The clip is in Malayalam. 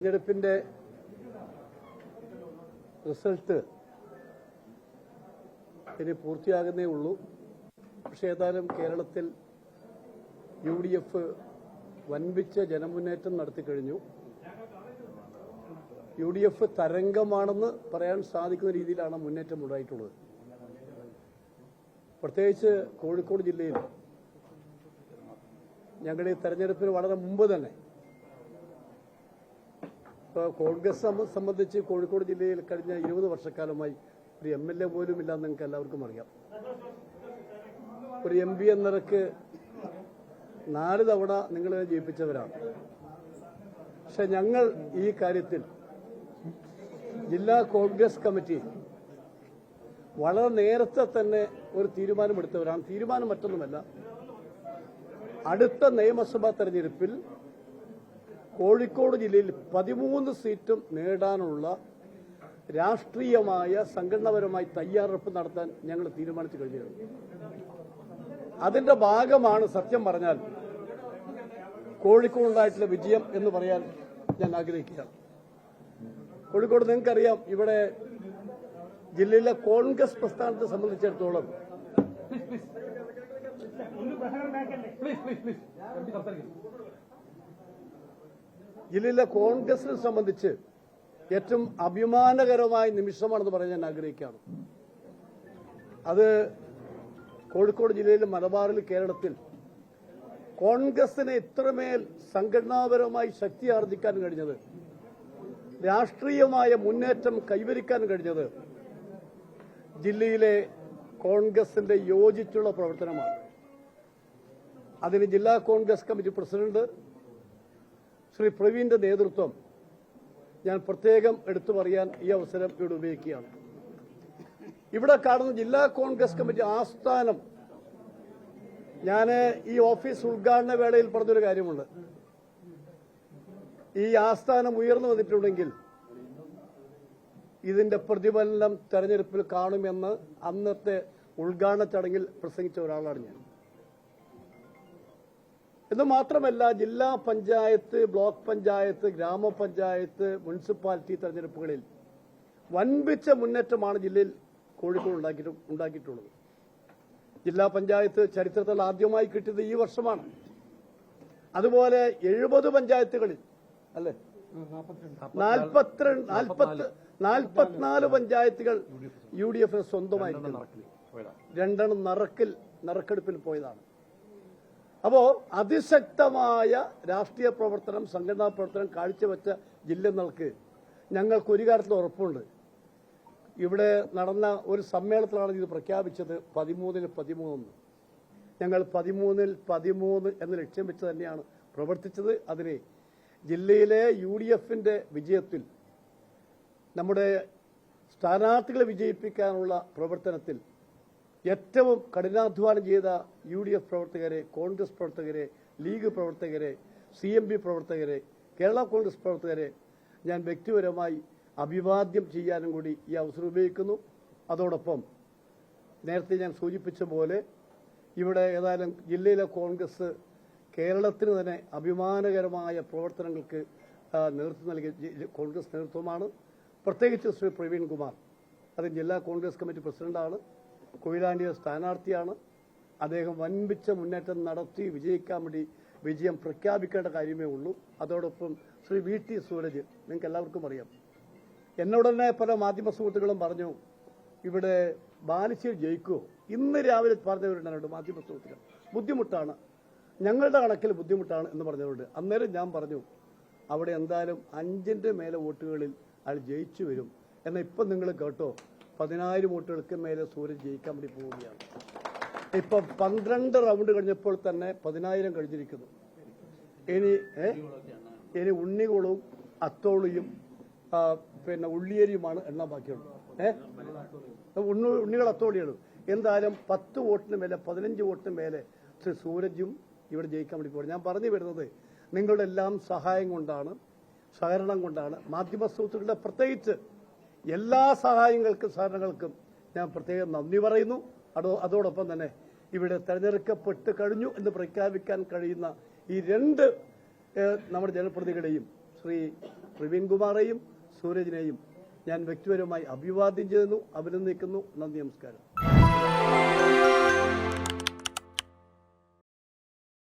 തെരഞ്ഞെടുപ്പിന്റെ റിസൾട്ട് ഇനി പൂർത്തിയാകുന്നേ ഉള്ളൂ. പക്ഷേ ഏതായാലും കേരളത്തിൽ UDF വൻപിച്ച ജനമുന്നേറ്റം നടത്തിക്കഴിഞ്ഞു. UDF തരംഗമാണെന്ന് പറയാൻ സാധിക്കുന്ന രീതിയിലാണ് മുന്നേറ്റം ഉണ്ടായിട്ടുള്ളത്. പ്രത്യേകിച്ച് കോഴിക്കോട് ജില്ലയിൽ ഞങ്ങളുടെ ഈ തെരഞ്ഞെടുപ്പിന് വളരെ മുമ്പ് തന്നെ കോൺഗ്രസ് സംബന്ധിച്ച് കോഴിക്കോട് ജില്ലയിൽ കഴിഞ്ഞ 20 വർഷക്കാലമായി ഒരു MLA പോലും ഇല്ലാന്ന് നിങ്ങൾക്ക് എല്ലാവർക്കും അറിയാം. ഒരു MP എന്ന നിലക്ക് 4 തവണ നിങ്ങളെ ജയിപ്പിച്ചവരാണ്. പക്ഷെ ഞങ്ങൾ ഈ കാര്യത്തിൽ ജില്ലാ കോൺഗ്രസ് കമ്മിറ്റി വളരെ നേരത്തെ തന്നെ ഒരു തീരുമാനമെടുത്തവരാണ്. തീരുമാനം മറ്റൊന്നുമല്ല, അടുത്ത നിയമസഭാ തെരഞ്ഞെടുപ്പിൽ കോഴിക്കോട് ജില്ലയിൽ 13 സീറ്റും നേടാനുള്ള രാഷ്ട്രീയമായ സംഘടനാപരമായി തയ്യാറെടുപ്പ് നടത്താൻ ഞങ്ങൾ തീരുമാനിച്ചു കഴിഞ്ഞിരുന്നു. അതിന്റെ ഭാഗമാണ് സത്യം പറഞ്ഞാൽ കോഴിക്കോടുണ്ടായിട്ടുള്ള വിജയം എന്ന് പറയാൻ ഞാൻ ആഗ്രഹിക്കുകയാണ്. കോഴിക്കോട് നിങ്ങൾക്കറിയാം, ഇവിടെ ജില്ലയിലെ കോൺഗ്രസ് പ്രസ്ഥാനത്തെ സംബന്ധിച്ചിടത്തോളം ജില്ലയിലെ കോൺഗ്രസിനെ സംബന്ധിച്ച് ഏറ്റവും അഭിമാനകരമായ നിമിഷമാണെന്ന് പറയാൻ ഞാൻ ആഗ്രഹിക്കുകയാണ്. അത് കോഴിക്കോട് ജില്ലയിലെ മലബാറിൽ കേരളത്തിൽ കോൺഗ്രസിനെ ഇത്രമേൽ സംഘടനാപരമായി ശക്തി ആർജിക്കാൻ കഴിഞ്ഞത്, രാഷ്ട്രീയമായ മുന്നേറ്റം കൈവരിക്കാൻ കഴിഞ്ഞത് ജില്ലയിലെ കോൺഗ്രസിന്റെ യോജിച്ചുള്ള പ്രവർത്തനമാണ്. അതിന് ജില്ലാ കോൺഗ്രസ് കമ്മിറ്റി പ്രസിഡന്റ് ശ്രീ പ്രവീണിന്റെ നേതൃത്വം ഞാൻ പ്രത്യേകം എടുത്തു പറയാൻ ഈ അവസരം ഇവിടെ ഉപയോഗിക്കുകയാണ്. ഇവിടെ കാണുന്ന ജില്ലാ കോൺഗ്രസ് കമ്മിറ്റി ആസ്ഥാനം, ഞാൻ ഈ ഓഫീസ് ഉദ്ഘാടന വേളയിൽ പറഞ്ഞൊരു കാര്യമുണ്ട്. ഈ ആസ്ഥാനം ഉയർന്നു വന്നിട്ടുണ്ടെങ്കിൽ ഇതിന്റെ പ്രതിഫലനം തെരഞ്ഞെടുപ്പിൽ കാണുമെന്ന് അന്നത്തെ ഉദ്ഘാടന ചടങ്ങിൽ പ്രസംഗിച്ച ഒരാളാണ് ഞാൻ. എന്ന് മാത്രമല്ല, ജില്ലാ പഞ്ചായത്ത്, ബ്ലോക്ക് പഞ്ചായത്ത്, ഗ്രാമപഞ്ചായത്ത്, മുനിസിപ്പാലിറ്റി തെരഞ്ഞെടുപ്പുകളിൽ വൻപിച്ച മുന്നേറ്റമാണ് ജില്ലയിൽ കോഴിക്കോട് ഉണ്ടാക്കിയിട്ടുള്ളത്. ജില്ലാ പഞ്ചായത്ത് ചരിത്രത്തിൽ ആദ്യമായി കിട്ടിയത് ഈ വർഷമാണ്. അതുപോലെ 70 പഞ്ചായത്തുകളിൽ അല്ലെ 44 പഞ്ചായത്തുകൾ UDF സ്വന്തമായിരിക്കുന്നു. 2 നറുക്കെടുപ്പിൽ പോയതാണ്. അപ്പോ അതിശക്തമായ രാഷ്ട്രീയ പ്രവർത്തനം, സംഘടനാ പ്രവർത്തനം കാഴ്ചവെച്ച ജില്ല എന്നൾക്ക് ഞങ്ങൾക്ക് ഒരു കാര്യത്തിൽ ഉറപ്പുണ്ട്. ഇവിടെ നടന്ന ഒരു സമ്മേളനത്തിലാണ് ഇത് പ്രഖ്യാപിച്ചത് 13-13. ഞങ്ങൾ 13-13 എന്ന ലക്ഷ്യം വെച്ച് തന്നെയാണ് പ്രവർത്തിച്ചത്. അതിന് ജില്ലയിലെ UDFന്റെ വിജയത്തിൽ, നമ്മുടെ സ്ഥാനാർത്ഥികളെ വിജയിപ്പിക്കാനുള്ള പ്രവർത്തനത്തിൽ ഏറ്റവും കഠിനാധ്വാനം ചെയ്ത UDF പ്രവർത്തകരെ, കോൺഗ്രസ് പ്രവർത്തകരെ, ലീഗ് പ്രവർത്തകരെ, CMP പ്രവർത്തകരെ, കേരള കോൺഗ്രസ് പ്രവർത്തകരെ ഞാൻ വ്യക്തിപരമായി അഭിവാദ്യം ചെയ്യാനും കൂടി ഈ അവസരം ഉപയോഗിക്കുന്നു. അതോടൊപ്പം നേരത്തെ ഞാൻ സൂചിപ്പിച്ച പോലെ ഇവിടെ ഏതായാലും ജില്ലയിലെ കോൺഗ്രസ് കേരളത്തിന് തന്നെ അഭിമാനകരമായ പ്രവർത്തനങ്ങൾക്ക് നേതൃത്വം നൽകിയ കോൺഗ്രസ് നേതൃത്വമാണ്. പ്രത്യേകിച്ച് ശ്രീ പ്രവീൺ കുമാർ, അത് ജില്ലാ കോൺഗ്രസ് കമ്മിറ്റി പ്രസിഡന്റാണ്, കൊയിലാണ്ടിയുടെ സ്ഥാനാർത്ഥിയാണ്. അദ്ദേഹം വൻപിച്ച മുന്നേറ്റം നടത്തി വിജയിക്കാൻ വേണ്ടി വിജയം പ്രഖ്യാപിക്കേണ്ട കാര്യമേ ഉള്ളൂ. അതോടൊപ്പം ശ്രീ VT സൂരജ്, നിങ്ങൾക്ക് എല്ലാവർക്കും അറിയാം, എന്നോട് തന്നെ പല മാധ്യമ സുഹൃത്തുക്കളും പറഞ്ഞു ഇവിടെ ബാലുശ്ശേരി ജയിക്കുമോ. ഇന്ന് രാവിലെ പറഞ്ഞവരുണ്ട് മാധ്യമ സുഹൃത്തുക്കൾ, ബുദ്ധിമുട്ടാണ്, ഞങ്ങളുടെ കണക്കിൽ ബുദ്ധിമുട്ടാണ് എന്ന് പറഞ്ഞവരുണ്ട്. അന്നേരം ഞാൻ പറഞ്ഞു അവിടെ എന്തായാലും 5ന്റെ മേലെ വോട്ടുകളിൽ അയാൾ ജയിച്ചു വരും. എന്നാൽ ഇപ്പം നിങ്ങൾ കേട്ടോ, 10,000 വോട്ടുകൾക്ക് മേലെ സൂരജ് ജയിക്കാൻ വേണ്ടി പോവുകയാണ്. ഇപ്പം 12 റൗണ്ട് കഴിഞ്ഞപ്പോൾ തന്നെ 10,000 കഴിഞ്ഞിരിക്കുന്നു. ഇനി ഉണ്ണികളും അത്തോളിയും പിന്നെ ഉള്ളിയേരിയുമാണ് എണ്ണാൻ ബാക്കിയുള്ളൂ. ഉണ്ണികൾ അത്തോളിയാണ്. എന്തായാലും 10 വോട്ടിന് മേലെ, 15 വോട്ടിന് മേലെ ശ്രീ സൂരജും ഇവിടെ ജയിക്കാൻ വേണ്ടി പോകുന്നത്. ഞാൻ പറഞ്ഞു വരുന്നത് നിങ്ങളുടെ എല്ലാം സഹായം കൊണ്ടാണ്, സഹകരണം കൊണ്ടാണ്. മാധ്യമ സുഹൃത്തുക്കളുടെ പ്രത്യേകിച്ച് എല്ലാ സഹായങ്ങൾക്കും ഞാൻ പ്രത്യേകം നന്ദി പറയുന്നു. അതോടൊപ്പം തന്നെ ഇവിടെ തെരഞ്ഞെടുക്കപ്പെട്ട് കഴിഞ്ഞു എന്ന് പ്രഖ്യാപിക്കാൻ കഴിയുന്ന ഈ 2 നമ്മുടെ ജനപ്രതിനിധികളെയും ശ്രീ പ്രവീൺ കുമാറേയും സൂരജിനെയും ഞാൻ വ്യക്തിപരമായി അഭിവാദ്യം ചെയ്യുന്നു, അഭിനന്ദിക്കുന്നു. നന്ദി, നമസ്കാരം.